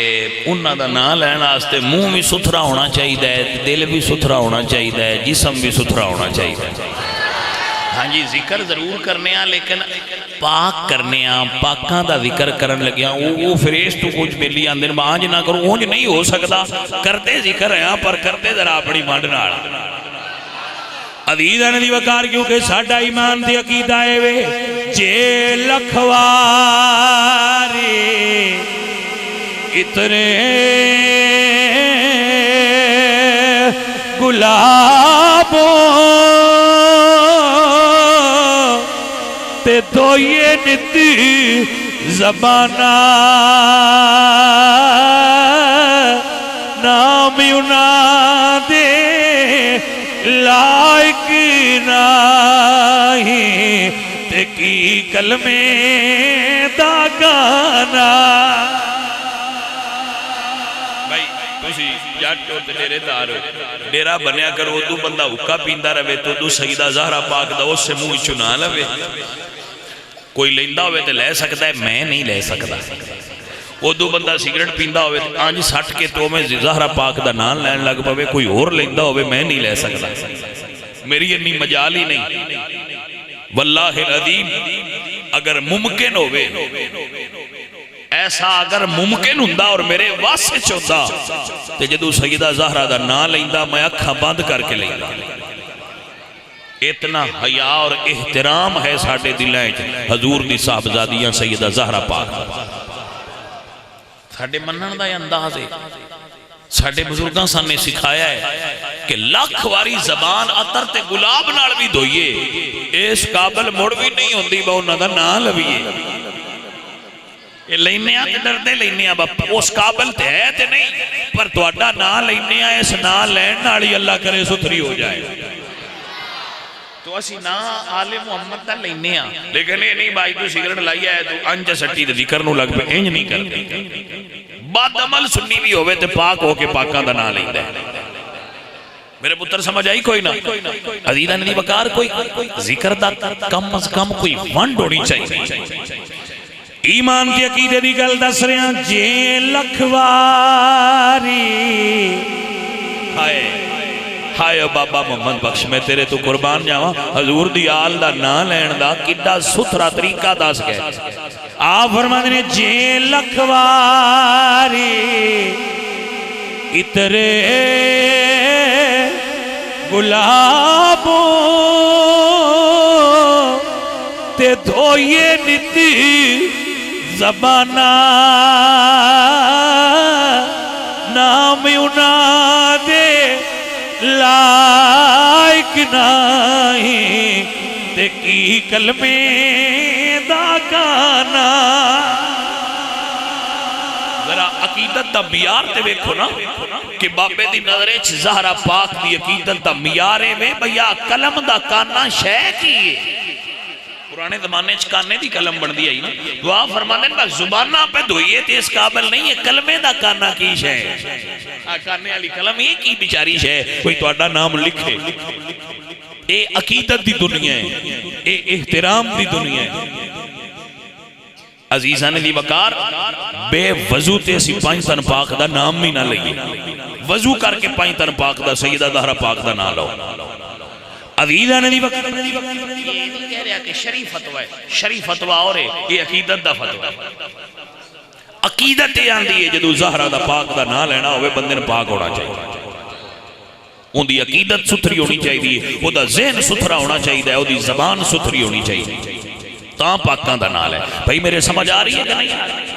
انہاں دا نام لینا آستے منہ بھی ستھرا ہونا چاہیے دل بھی ستھرا ہونا چاہیے جسم بھی ستھرا ہونا چاہیے ہاں جی ذکر ضرور کرنے ہیں لیکن پاک کرنے ہیں پاکاں دا ذکر کرن لگیا وہ فریش تو کچھ ملی آندن میں آنج نہ کروں اونج نہیں ہو سکتا کرتے ذکر ہیں پر کرتے ذرا اپنی مانڈنا عزیزان علی وقار کیونکہ ساڑھا ایمان دی عقیدہ ہے وے جے لکھواری اتنے گلابوں تے تو یہ نتی زبانہ نام یونا دے لائق نہیں تے کی کلمے دا گانا بھائی تسی جٹ ہو تے ڈیرے دار ہو ڈیرا بنیا کرو ادو بندہ حکا پیندہ رہے تو ادو سیدہ زہرہ پاک دا اس سے منہ چنا لوے کوئی لیندہ ہوئے تے لے سکتا ہے میں نہیں لے سکتا ادو بندہ سگریٹ پیندہ ہوئے آنج سٹ کے تو میں زہرہ پاک دا نان لین لگ پوے کوئی اور لیندہ ہوئے میں نہیں لے سکتا میری اتنی مجال ہی نہیں واللہ العظیم اگر ممکن ہوئے ایسا اگر ممکن ہوندا اور میرے واسے چوندہ تے جدو سیدہ زہرہ دا نان لیندہ میں اکھا بند کر کے لیندہ اتنا حیاء اور احترام ہے ساڑھے دلائیں حضور دی صاحبزادیاں سیدہ زہرہ پاک ساڑھے منن دا انداز ہے ساڈے بزرگاں سانے سکھایا ہے کہ لاکھ واری زبان عطر تے گلاب نال بھی دھوئیے اس قابل مڑ بھی نہیں ہوندی با انہاں دا نام لویے لینے تے ڈردے لینے باپا اس قابل تے ہے تے نہیں پر تواڈا نام لینے اس نام لین نالی اللہ کرے ستھری ہو جائے تو اسی نام آل محمد دا لینے لیکن یہ نہیں بھائی تو سگرٹ لائی ہے تو انج سٹی دے ذکر نو لگ پہ انج نہیں کرتے بات عمل سنی بھی ہوئے تے پاک ہو کے پاکاں دا نام لیندے میرے پتر سمجھ آئی کوئی نہ عزیزہ ندی بکار کوئی ذکر دا کم از کم کوئی ونڈ ہونی چاہیے ایمان کی عقیدے دی گل دس رہے ہیں جے لکھواری ہائے ہائے بابا محمد بخش میں تیرے تو قربان جاواں حضور دی آل دا نا لین دا کڈا ستھرا طریقہ دس گئے آپ فرماتے ہیں جے لکھواری اترے گلابوں تے دھوئے نتی زبانہ نام انا دے لائک نہیں تے کی کلمے دا کانا ذرا عقیدت دا میار تے ویکھو نا کہ بابے دی نظرے چھ زہرہ پاک دی عقیدت دا میارے میں بھیا کلم دا کانا شے کیے پرانے زمانے چھ کانے دی کلم بن دی آئی نا دعا فرما دیں بس زبانہ پہ دھوئیے تے اس قابل نہیں ہے کلمے دا کانا کی شے کانے والی کلم یہ کی بیچاری شے کوئی توڑا نام لکھے اے عقیدت دی دنیا ہے اے احترام دی دنیا ہے عزیزان دی وقار بے وضو تے سی پانچ تن پاک دا نام بھی نہ لئیے وضو کر کے پانچ تن پاک دا سیدہ دہرہ پاک دا نہ لو عزیزان دی وقار یہ کہہ رہا کہ شریف فتوہ ہے شریف فتوہ اور ہے یہ عقیدت دا فتوہ ہے عقیدت یہ آندھی ہے جدو زہرہ دا پاک دا نہ لینا ہوئے بندے نے پاک ہونا چاہیے ان دی عقیدت ستھری ہونی چاہیے وہ دا ذہن ستھرا ہونا چاہیے وہ دی زبان ستھری ہونی چاہیے تاں پاکاں دا نال ہے بھائی میرے سمجھ آ رہی ہے کہ نہیں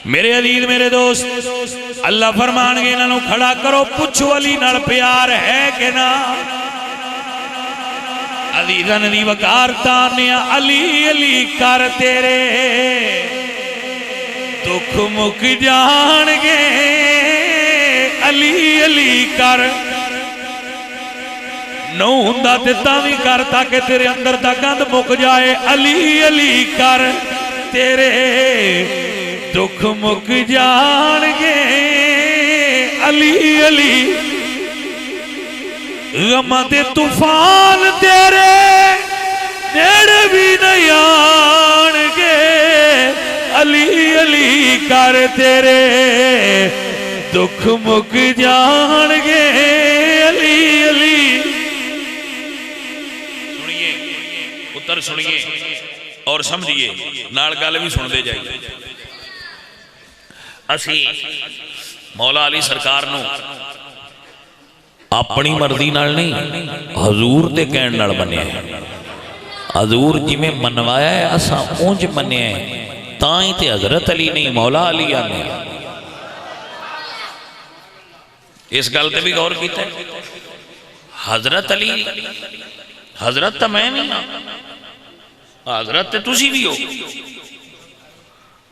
میرے عزیز میرے دوست اللہ فرمان گے انہوں کھڑا کرو پچھو علی نال پیار ہے کہ نا عزیزن دی وقار تانیا علی علی کر تیرے دکھ مک جان گے علی علی کر نو ہندہ دیتا بھی کرتا کہ تیرے اندر دا گند مک جائے علی علی کر تیرے دکھ مک جان گے علی علی غم دے طوفان تیرے نیڑے بھی نہیں آن گے علی علی کر تیرے دکھ مک جان گے علی علی سنیے اتر سنیے اور سمجھئے نال گل بھی سن دے جائیے اسی مولا علی سرکار نو اپنی مرضی نال نہیں حضور دے کہن نال بنیا ہے حضور جی میں منوایا ہے اسا اونج منیا ہے تائیں تے حضرت علی نہیں مولا علی آنے اس گل تے بھی غور کیتا ہے حضرت علی حضرت تا میں نہیں حضرت تے تسی بھی ہو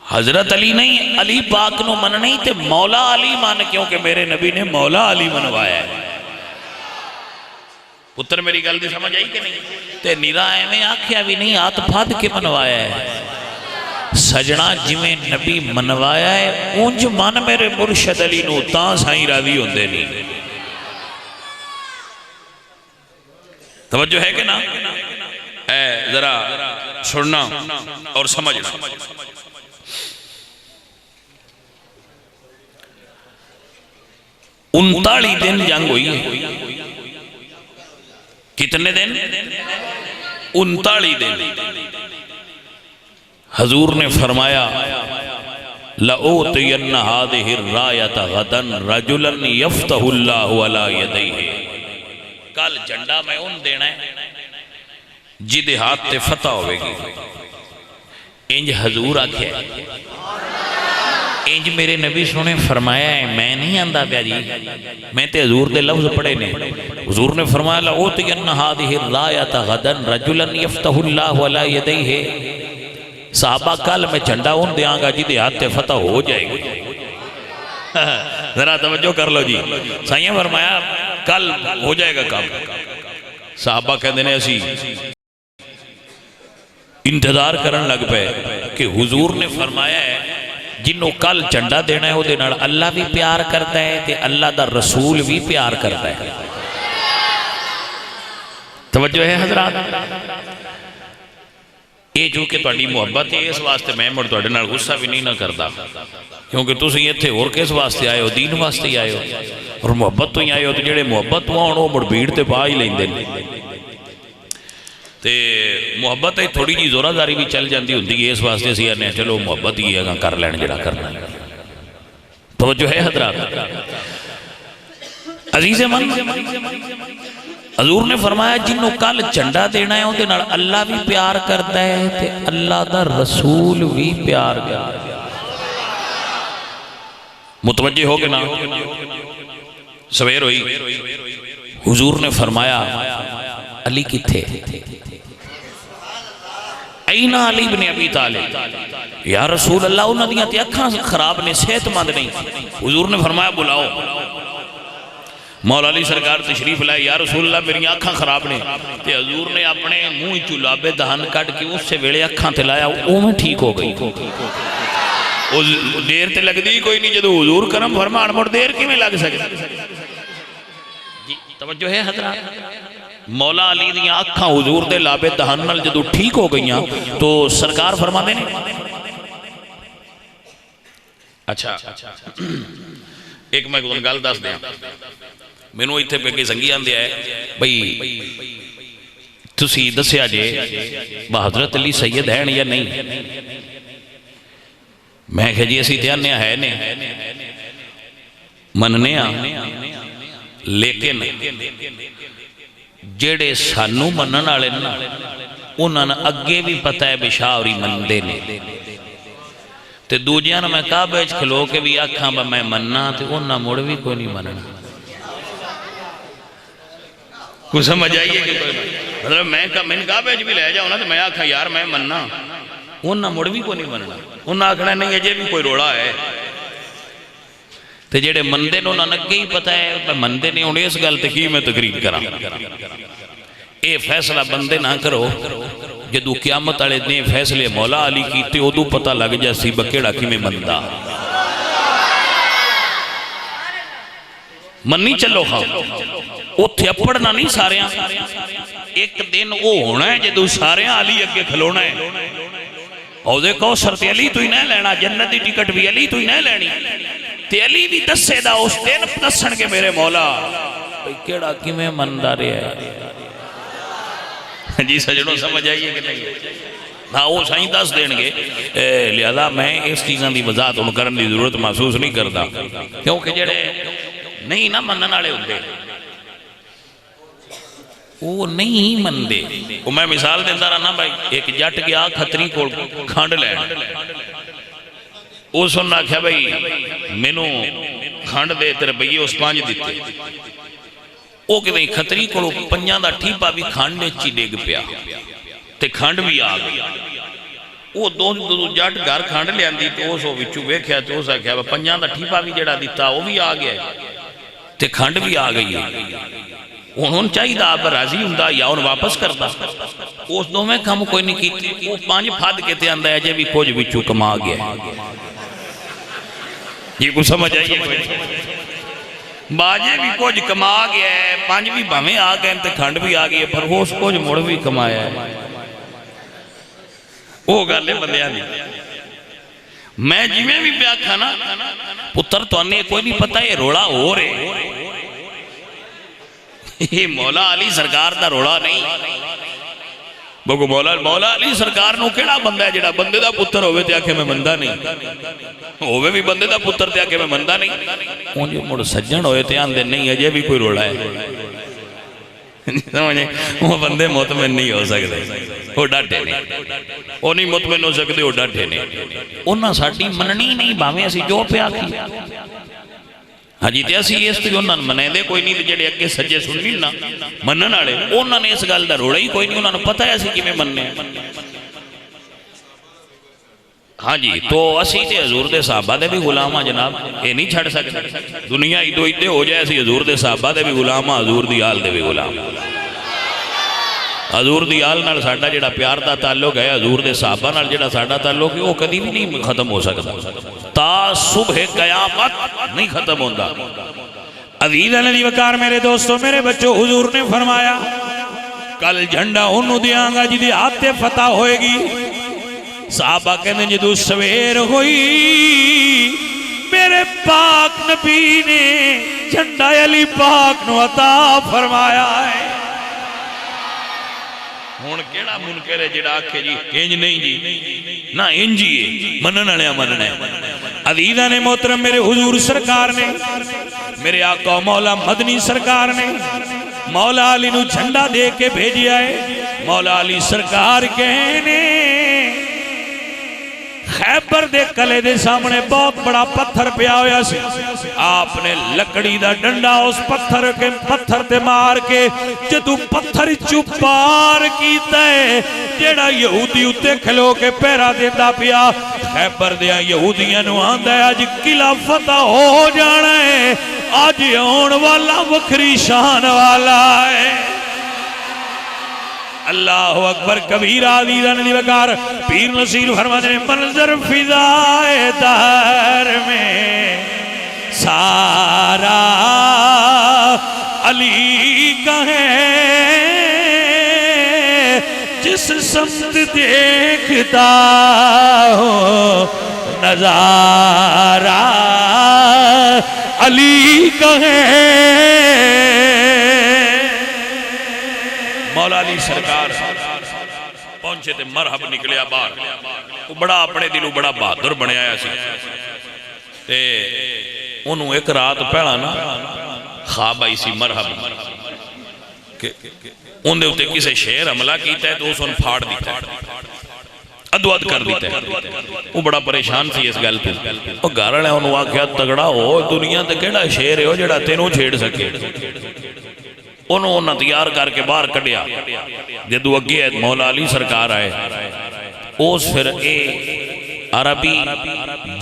حضرت علی نہیں علی پاک نو من نہیں تے مولا علی مان کیونکہ میرے نبی نے مولا علی منوایا ہے پتر میری گل دی سمجھ آئی کہ نہیں تے نرائے میں آکھیا بھی نہیں آت پھاد کے منوایا ہے سجنا جی میں نبی منوایا ہے اونج من میرے مرشد علی نو تاں سائیں راضی ہوندے نہیں توجہ ہے کہ نا اے ذرا سننا اور سمجھنا 39 دن جنگ ہوئی ہے کتنے دن 39 دن حضور نے فرمایا لَأُوْتِيَنَّ هَذِهِ الرَّایَةَ غَدًا رَجُلًا يَفْتَحُ اللَّهُ عَلَى يَدَيْهِ کل جھنڈا میں ان دینا ہے جدے ہاتھ تے فتح ہوئے گی انج حضور آکھے انج میرے نبی سونے فرمایا ہے، میں نہیں آندا پیا جی، میں تے حضور دے لفظ پڑھے نے۔ حضور نے فرمایا لَأُوتِيَنَّ هَذِهِ الرَّايَةَ غَدًا رَجُلًا يَفْتَحُ اللَّهُ عَلَى يَدَيْهِ۔ صحابہ کل میں جھنڈا ان دیاں گا جی دے ہاتھ تے فتح ہو جائے گی۔ ذرا توجہ کر لو جی، سائیں فرمایا کل ہو جائے گا کام۔ صحابہ کہندے نے اسی انتظار کرن لگ پے کہ حضور نے فرمایا ہے جنہوں کل جھنڈا دینا ہے وہ دے نال اللہ بھی پیار کرتا ہے تے اللہ دا رسول بھی پیار کرتا ہے۔ توجہ ہے حضرات؟ یہ جو کہ تہاڈی محبت ہے اس واسطے میں مڑ تہاڈے نال غصہ بھی نہیں نہ کردا، کیونکہ تسی ایتھے اور کس واسطے آئے ہو؟ دین واسطے ہی آئے ہو اور محبت تو ہی آئے ہو، تو جڑے محبت تو آن وہ مڑ بھیڑ تے پا ہی لیندے نے تے محبت ہے تھوڑی جی زورہ داری بھی چل جاندی ہوندی ہے، اس واسطے سی آنے چلو محبت ہی ہے کر لین جڑا کرنا ہے۔ توجہ ہے حضرات؟ عزیز من حضور نے فرمایا جنہوں کل جھنڈا دینا ہے اندے نال اللہ بھی پیار کرتا ہے تے اللہ دا رسول بھی پیار کرتا ہے۔ متوجہ ہو کے نا؟ سویر ہوئی، حضور نے فرمایا علی کتھے؟ اینا علی بن ابی طالب؟ یا رسول اللہ انہوں نے تے اکھاں خراب نے، صحت مند نہیں۔ حضور نے فرمایا بلاؤ۔ مولا علی سرکار تشریف لائے، یا رسول اللہ میری آنکھاں خراب نے، تے حضور نے اپنے منہ چلابے دہن کٹ کے اس سے ویلے آنکھاں تے لایا، وہ میں ٹھیک ہو گئی۔ دیر تے لگ دی کوئی نہیں، جدو حضور کرم فرمان مڑ دیر کی میں لگ سکتا جی۔ توجہ ہے حضرات؟ مولا علی دیاں آنکھاں حضور دے لابے دہن نال جدو ٹھیک ہو گئیاں تو سرکار فرما دینے اچھا ایک میں گل دس دیا، مینوں ایتھے پہ کہ سنگی آندیا ہے بھئی تسی دسیا جے حضرت علی سید ہیں یا نہیں؟ میں کہ جی اسی دھیانیا ہے نے مننے لیکن جیڑے سانو منن والے نا انہاں نے اگے بھی پتہ ہے بشاوری مندے نے تے دوجیاں میں کعبے وچ کھلو کے بھی آکھاں با میں مننا تے انہاں مڑ بھی کوئی نہیں مننا۔ کوئی سمجھ آئیے کہ کوئی مطلب میں کعبے وچ بھی لے جاؤں نا تے میں آکھاں یار میں مننا، انہاں مڑ بھی کوئی نہیں مننا، انہاں آکھنا نہیں اجے بھی کوئی روڑا ہے تے جڑے مندے نے انہاں اگے ہی پتہ ہے مندے نے ہن اس گل تے کی میں تقریر کراں۔ اے فیصلہ بندے نہ کرو، جدو قیامت والے نے فیصلے مولا علی کیتے ادو پتہ لگ جاسی بکیڑا کی میں مندہ منی چلو خواہ اتھے اپڑنا نہیں ساریاں، ایک دن وہ ہونا ہے جدو ساریاں علی اگے کھلونا ہے عہدے کوثر تے علی تو ہی نہ لینا، جنتی ٹکٹ بھی علی تو ہی نہ لینی تے علی بھی دسے دا اس دن دسن کے میرے مولا کیڑا کی میں مندہ رہے ہے۔ جی سجنوں سمجھ آئیے کہ نہیں؟ ہاں وہ سائیں دس دین گے، لہذا میں اس چیزاں دی وضاحت ان کرن دی ضرورت محسوس نہیں کرتا، کیونکہ جڑے نہیں نہ منن والے ہوندے وہ نہیں مندے۔ وہ میں مثال دیندہ رہنا بھائی، ایک جٹ گیا کھتری کو کھانڈ لین، وہ سننا کیا بھائی مینوں کھانڈ دے تیرے بھئی اس 5 دیتے، وہ کہ بھئی کھتری کو پنجاں دا ٹھیپا بھی کھانڈے چی ڈیگ پیا تے کھانڈ بھی آ گئی، وہ دو جٹ گھر کھانڈ لے آندی تو اس وہ وچو ویکھیا تو اس آکھیا پنجاں دا ٹھیپا بھی جڑا دیتا وہ بھی آ گیا تے کھانڈ بھی آ گئی ہے، انہوں چاہیے دا آپ راضی ہوں یا انہوں واپس کرتا، اس دو میں کم کوئی نہیں کیتی، وہ 5 پھاد کہتے آندہ ہے جے بھی کچھ وچو کما گیا۔ یہ کچھ سمجھ آئیے باجے بھی کچھ کما گیا ہے، 5 بھی بھامیں آ گئے تے کھانڈ بھی آ گئی ہے، پر وہ اس کچھ مڑ بھی کمایا ہے۔ وہ گالے بندیاں نہیں میں جی میں بھی پیا کھانا پتر تو انہیں کوئی نہیں پتا یہ روڑا ہو رہے، یہ مولا علی سرکار دا روڑا نہیں، بگو مولا علی سرکار نو کیڑا بندہ ہے جڑا بندے دا پتر ہوئے تے آکھے میں مندہ نہیں، ہوئے بھی بندے دا پتر تے آکھے میں مندہ نہیں، انہیں مڑ سجن ہوئے تے آندے نہیں اجے بھی کوئی روڑا ہے۔ سمجھے وہ بندے مطمئن نہیں ہو سکتے، وہ ڈاٹے نے، وہ نہیں مطمئن ہو سکتے، وہ ڈاٹے نے، انہاں ساڈی مننی نہیں باویں اسی جو پیا کی ہاں جی تے اسی اس تے انہاں منے دے کوئی نہیں، جڑے اگے سجے سننی نا منن والے انہاں نے اس گل دا روڑا ہی کوئی نہیں، انہاں نوں پتہ ہے اسی کیویں مننے ہاں جی۔ تو اسی تے حضور دے صحابہ دے بھی غلام ہاں جناب، یہ نہیں چھڑ سکتے، دنیا ادو ادے ہو جائے اسی حضور دے صحابہ دے بھی غلام ہاں، حضور دی آل دے بھی غلام، حضور دی آل نال ساڈا جڑا پیار دا تعلق ہے، حضور دے صحابہ نال جڑا ساڈا تعلق ہے وہ کدی بھی نہیں ختم ہو سکتا، تا صبح قیامت نہیں ختم ہوندا۔ عزیز علی وقار میرے دوستو میرے بچوں، حضور نے فرمایا کل جھنڈا انہوں دیاں گا جدی ہاتھ فتح ہوئے گی۔ صحابہ کہنے جدو سویر ہوئی میرے پاک نبی نے جھنڈا علی پاک نو عطا فرمایا ہے۔ ہون کیڑا منکر ہے جڑا آکھے جی انج نہیں جی نہ انج ہی ہے، منن والے مننا ہے۔ عزیزاں نے محترم میرے حضور سرکار نے میرے آقا مولا مدنی سرکار نے مولا علی نو جھنڈا دے کے بھیجیا ہے۔ مولا علی سرکار کہنے خیبر دے کلے دے سامنے بہت بڑا پتھر پیا ہویا سی، آپ نے لکڑی دا ڈنڈا اس پتھر تے مار کے جدو پتھر چپار کیتا ہے جیڑا یہودی اتے کھلو کے پیرا دیتا پیا، خیبر دیا یہودیاں نو آندہ ہے آج قلعہ فتح ہو جانا ہے، آج آن والا وکھری شان والا ہے۔ اللہ اکبر کبیرہ عزیزاں علی وقار پیر نصیر فرماتے ہیں منظر فضائے دہر میں سارا علی کا ہے، جس سمت دیکھتا ہو نظارہ علی کا ہے۔ مولا علی سرکار پہنچے تے مرحب نکلیا باہر، وہ بڑا اپنے دلوں بڑا بہادر بنے آیا سی تے انہوں ایک رات پہلا نا خواب آئی سی مرحب کہ ان دے ہوتے کسے شیر حملہ کیتا ہے تو اس ان پھاڑ دیتا ہے، ادواد کر دیتا ہے، وہ بڑا پریشان سی اس گل پہ، وہ گھر والے انہوں آکھیا تگڑا ہو دنیا تے کیڑا شیر ہے ہو جڑا تینوں چھیڑ سکے، انہوں تیار کر کے باہر کڑیا، جدو اگے مولا علی سرکار آئے، اس پھر اے عربی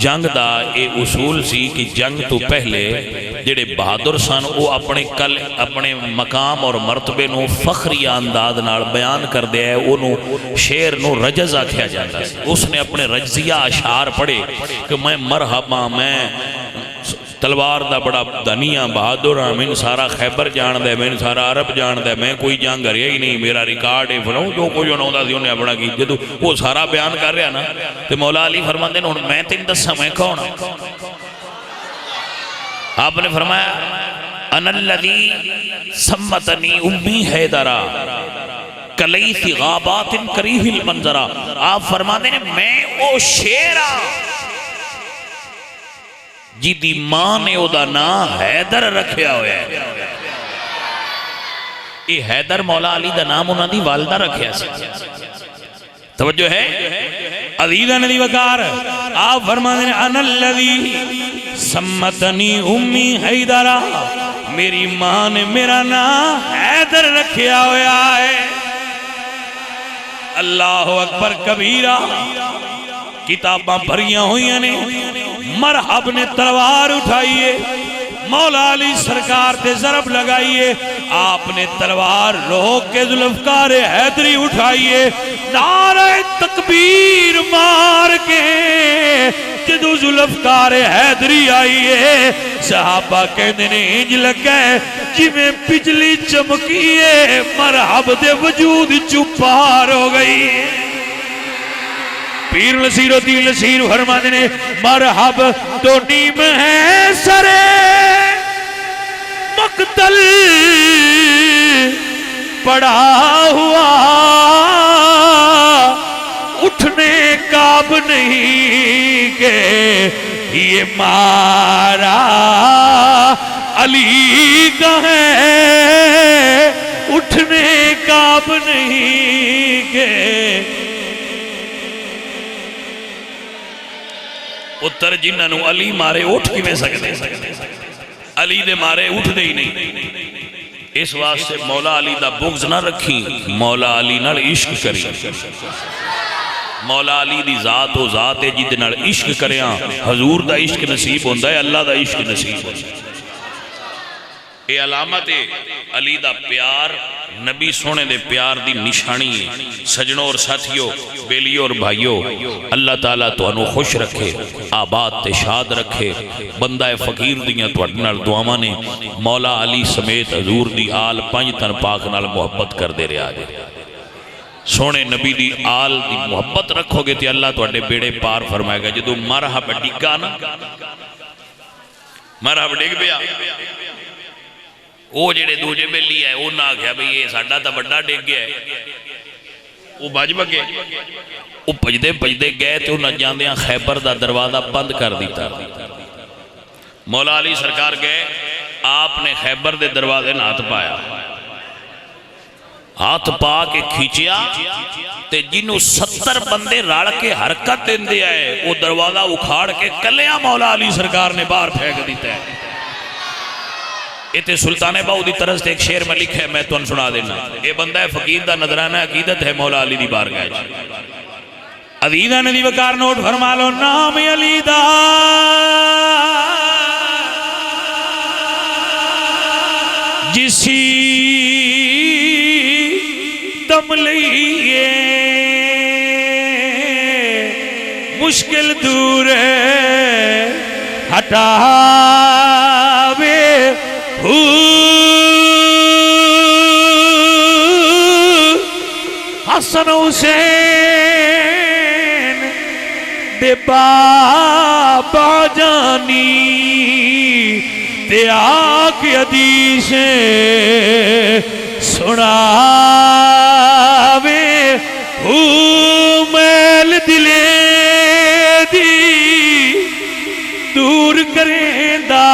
جنگ دا اے اصول سی کہ جنگ تو پہلے جڑے بہادر سن وہ اپنے مقام اور مرتبے نو فخری انداز نال بیان کر دیا ہے، انہوں شیر نو رجز آکھیا جاتا ہے، اس نے اپنے رجزیہ اشعار پڑھے کہ میں مرحبا میں تلوار دا بڑا دنیا بہادر ہاں، میں سارا خیبر جان دے، میں سارا عرب جان دے، میں کوئی جنگ کریا ہی نہیں، میرا ریکارڈ ہے فلاؤں جو کوئی انہوں دا سی انہیں اپنا کی جدو وہ سارا بیان کر رہا نا تو مولا علی فرماندے ہیں میں تین دسا میں کون آپ نے فرمایا انا الذی سمتنی امی حیدرہ کلیث غابات کریہ المنظرہ، آپ فرماندے ہیں میں او شیرہ جی دی ماں نے او دا نا حیدر رکھیا ہویا ہے، یہ حیدر مولا علی دا نام انہاں دی والدہ رکھیا سی، توجہ ہے عزیزاں علی وقار آپ فرماتے ہیں انا الذی سمتنی امی حیدرہ، میری ماں نے میرا نام حیدر رکھیا ہویا ہے۔ اللہ اکبر کبیرہ، کتاباں بھریاں ہوئی نے، مرحب نے تلوار اٹھائیے، مولا علی سرکار تے ضرب لگائیے، آپ نے تلوار روک کے ذوالفقار حیدری اٹھائیے، نعرہ تکبیر مار کے جدو ذوالفقار حیدری آئیے، صحابہ کہنے نے انج لگے جی میں بجلی چمکیے، مرحب دے وجود چپار ہو گئی۔ پیر نصیر الدین نصیر فرماتے نے مرحب تو نیم ہے سرے مقتل پڑا ہوا، اٹھنے کاب نہیں کہ یہ مارا علی کا ہے، اٹھ پتر جنہوں علی مارے اٹھ کیویں سکتے علی دے مارے اٹھ دے ہی نہیں اس واسطے مولا علی دا بغض نہ رکھی مولا علی نال عشق کری مولا علی دی ذات و ذات ہے جدے نال عشق کریاں حضور دا عشق نصیب ہوندہ ہے اللہ دا عشق نصیب ہوندہ ہے اے علامت علی دا پیار نبی سونے دے پیار دی نشانی ہے سجنوں اور ساتھیوں بیلیوں اور بھائیوں اللہ تعالیٰ تو انو خوش رکھے آباد تے شاد رکھے بندہ فقیر دیاں تو اڈنال دعاواں نے مولا علی سمیت حضور دی آل پنج تن پاک نال محبت کر دے رہے آجے سونے نبی دی آل دی محبت رکھو گے تے اللہ تو اڈے بیڑے پار فرمائے گا جدو مرحب ڈگا نا مرحب ڈگ بیا وہ جڑے دوجے بیلی ہے وہ نہ آگیا بھئی یہ ساڑھا تا بڑا ڈیگ گیا ہے وہ بج بگے وہ پجدے گئے تھے انہاں جاندے ہیں خیبر دا دروازہ بند کر دیتا مولا علی سرکار گئے آپ نے خیبر دے دروازے نہ ہاتھ پایا ہاتھ پا کے کھیچیا تے جنہوں 70 بندے راڑ کے حرکت دین دیا ہے وہ دروازہ اکھاڑ کے کلیاں مولا علی سرکار نے باہر پھینک دیتا ہے ایتے سلطان باؤ دی طرز تے ایک شعر میں لکھا ہے میں تو ان سنا دینا اے بندہ فقیر دا نظرانہ عقیدت ہے مولا علی دی بارگاہ عزیزہ ندی وقار نوٹ فرما لو نام علی دا جسی دم لئیے مشکل دور ہے ہٹاوے حسن حسین دے بابا جانی تے آکھ حدیثیں سناوے میل دلے دی دور کریں دا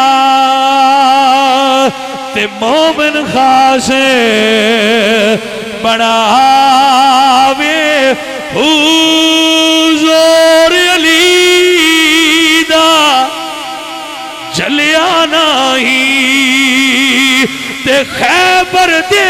تے مومن خاص بڑھاوے حضور علی دا جلیا نہیں تے خیبر دے